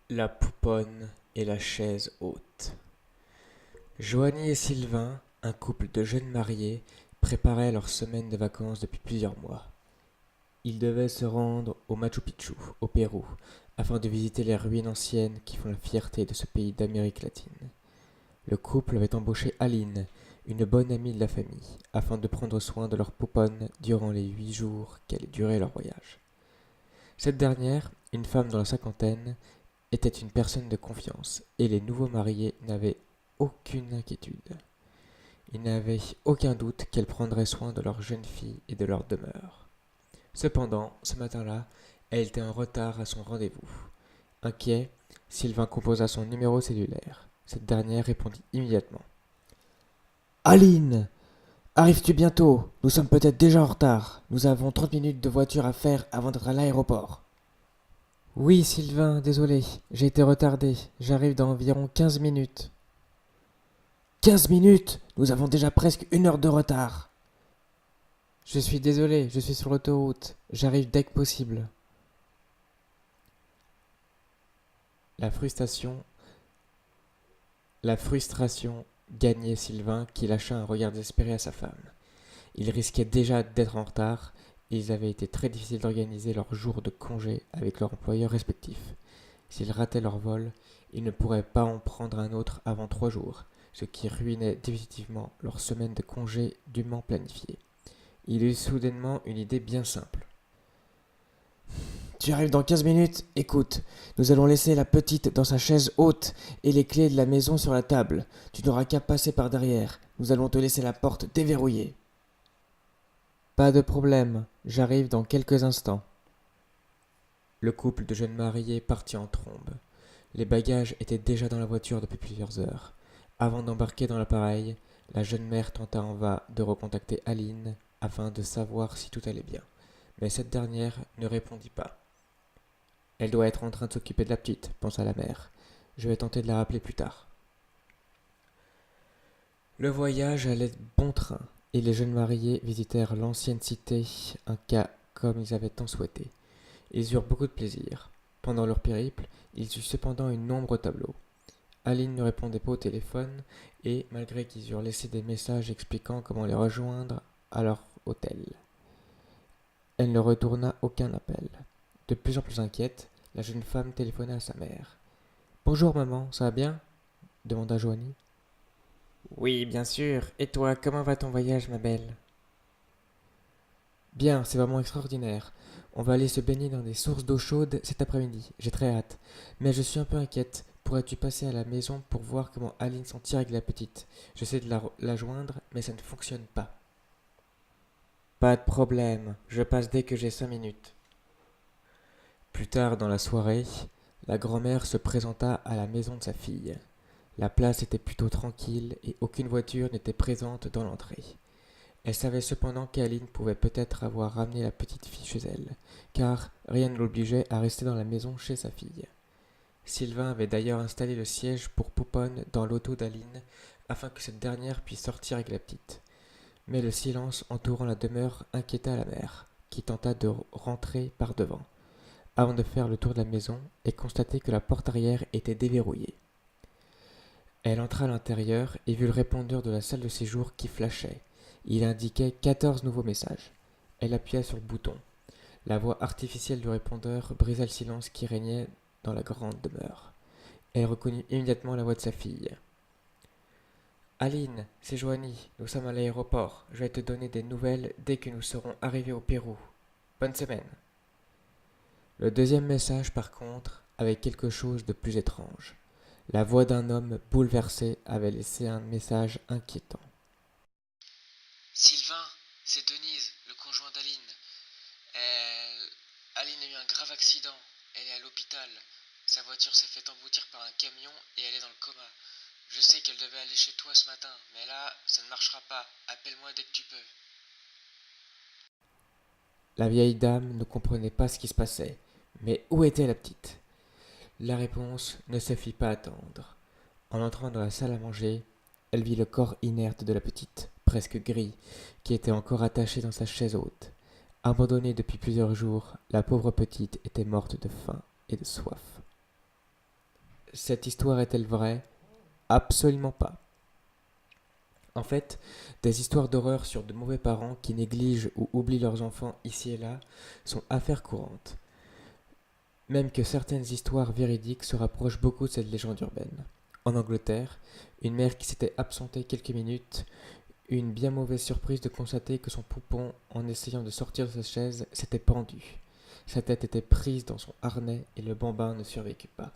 La pouponne et la chaise haute. Joanie et Sylvain, un couple de jeunes mariés, préparaient leur semaine de vacances depuis plusieurs mois. Ils devaient se rendre au Machu Picchu, au Pérou, afin de visiter les ruines anciennes qui font la fierté de ce pays d'Amérique latine. Le couple avait embauché Aline, une bonne amie de la famille, afin de prendre soin de leur pouponne durant les 8 jours qu'allait durer leur voyage. Cette dernière, une femme dans la cinquantaine, était une personne de confiance, et les nouveaux mariés n'avaient aucune inquiétude. Ils n'avaient aucun doute qu'elle prendrait soin de leur jeune fille et de leur demeure. Cependant, ce matin-là, elle était en retard à son rendez-vous. Inquiet, Sylvain composa son numéro cellulaire. Cette dernière répondit immédiatement. Aline, arrives-tu bientôt? Nous sommes peut-être déjà en retard. Nous avons 30 minutes de voiture à faire avant d'être à l'aéroport. Oui, Sylvain, désolé, j'ai été retardé. J'arrive dans environ 15 minutes. 15 minutes? Nous avons déjà presque 1 heure de retard. Je suis désolé, je suis sur l'autoroute. J'arrive dès que possible. La frustration, la frustration gagnait Sylvain qui lâcha un regard désespéré à sa femme. Ils risquaient déjà d'être en retard et ils avaient été très difficiles d'organiser leurs jours de congé avec leurs employeurs respectifs. S'ils rataient leur vol, ils ne pourraient pas en prendre un autre avant 3 jours, ce qui ruinait définitivement leur semaine de congé dûment planifiée. Il eut soudainement une idée bien simple. Tu arrives dans 15 minutes? Écoute, nous allons laisser la petite dans sa chaise haute et les clés de la maison sur la table. Tu n'auras qu'à passer par derrière. Nous allons te laisser la porte déverrouillée. Pas de problème, j'arrive dans quelques instants. Le couple de jeunes mariés partit en trombe. Les bagages étaient déjà dans la voiture depuis plusieurs heures. Avant d'embarquer dans l'appareil, la jeune mère tenta en vain de recontacter Aline afin de savoir si tout allait bien. Mais cette dernière ne répondit pas. Elle doit être en train de s'occuper de la petite, pensa la mère. Je vais tenter de la rappeler plus tard. Le voyage allait bon train, et les jeunes mariés visitèrent l'ancienne cité, un cas comme ils avaient tant souhaité. Ils eurent beaucoup de plaisir. Pendant leur périple, ils eurent cependant une ombre au tableau. Aline ne répondait pas au téléphone, et malgré qu'ils eurent laissé des messages expliquant comment les rejoindre à leur hôtel, elle ne retourna aucun appel. De plus en plus inquiète, la jeune femme téléphona à sa mère. Bonjour maman, ça va bien? Demanda Joanie. Oui, bien sûr. Et toi, comment va ton voyage, ma belle? Bien, c'est vraiment extraordinaire. On va aller se baigner dans des sources d'eau chaude cet après-midi. J'ai très hâte. Mais je suis un peu inquiète. Pourrais-tu passer à la maison pour voir comment Aline s'en tire avec la petite? J'essaie de la joindre, mais ça ne fonctionne pas. Pas de problème. Je passe dès que j'ai 5 minutes. Plus tard dans la soirée, la grand-mère se présenta à la maison de sa fille. La place était plutôt tranquille et aucune voiture n'était présente dans l'entrée. Elle savait cependant qu'Aline pouvait peut-être avoir ramené la petite fille chez elle, car rien ne l'obligeait à rester dans la maison chez sa fille. Sylvain avait d'ailleurs installé le siège pour Pouponne dans l'auto d'Aline, afin que cette dernière puisse sortir avec la petite. Mais le silence entourant la demeure inquiéta la mère, qui tenta de rentrer par devant, avant de faire le tour de la maison et constater que la porte arrière était déverrouillée. Elle entra à l'intérieur et vit le répondeur de la salle de séjour qui flashait. Il indiquait 14 nouveaux messages. Elle appuya sur le bouton. La voix artificielle du répondeur brisa le silence qui régnait dans la grande demeure. Elle reconnut immédiatement la voix de sa fille. Aline, c'est Joanie, nous sommes à l'aéroport. Je vais te donner des nouvelles dès que nous serons arrivés au Pérou. Bonne semaine. Le deuxième message, par contre, avait quelque chose de plus étrange. La voix d'un homme bouleversé avait laissé un message inquiétant. Sylvain, c'est Denise, le conjoint d'Aline. Aline a eu un grave accident. Elle est à l'hôpital. Sa voiture s'est fait emboutir par un camion et elle est dans le coma. Je sais qu'elle devait aller chez toi ce matin, mais là, ça ne marchera pas. Appelle-moi dès que tu peux. La vieille dame ne comprenait pas ce qui se passait. Mais où était la petite? La réponse ne se fit pas attendre. En entrant dans la salle à manger, elle vit le corps inerte de la petite, presque gris, qui était encore attachée dans sa chaise haute. Abandonnée depuis plusieurs jours, la pauvre petite était morte de faim et de soif. Cette histoire est-elle vraie? Absolument pas. En fait, des histoires d'horreur sur de mauvais parents qui négligent ou oublient leurs enfants ici et là sont affaire courante. Même que certaines histoires véridiques se rapprochent beaucoup de cette légende urbaine. En Angleterre, une mère qui s'était absentée quelques minutes eut une bien mauvaise surprise de constater que son poupon, en essayant de sortir de sa chaise, s'était pendu. Sa tête était prise dans son harnais et le bambin ne survécut pas.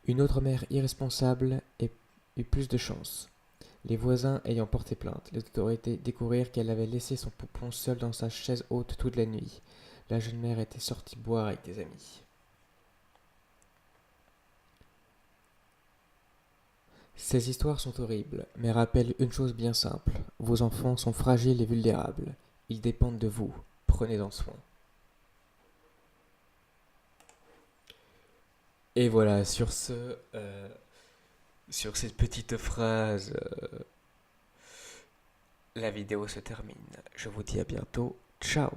Une autre mère irresponsable eut plus de chance. Les voisins ayant porté plainte, les autorités découvrirent qu'elle avait laissé son poupon seul dans sa chaise haute toute la nuit. La jeune mère était sortie boire avec des amis. Ces histoires sont horribles, mais rappellent une chose bien simple. Vos enfants sont fragiles et vulnérables. Ils dépendent de vous. Prenez-en soin. Et voilà, sur cette petite phrase, la vidéo se termine. Je vous dis à bientôt. Ciao.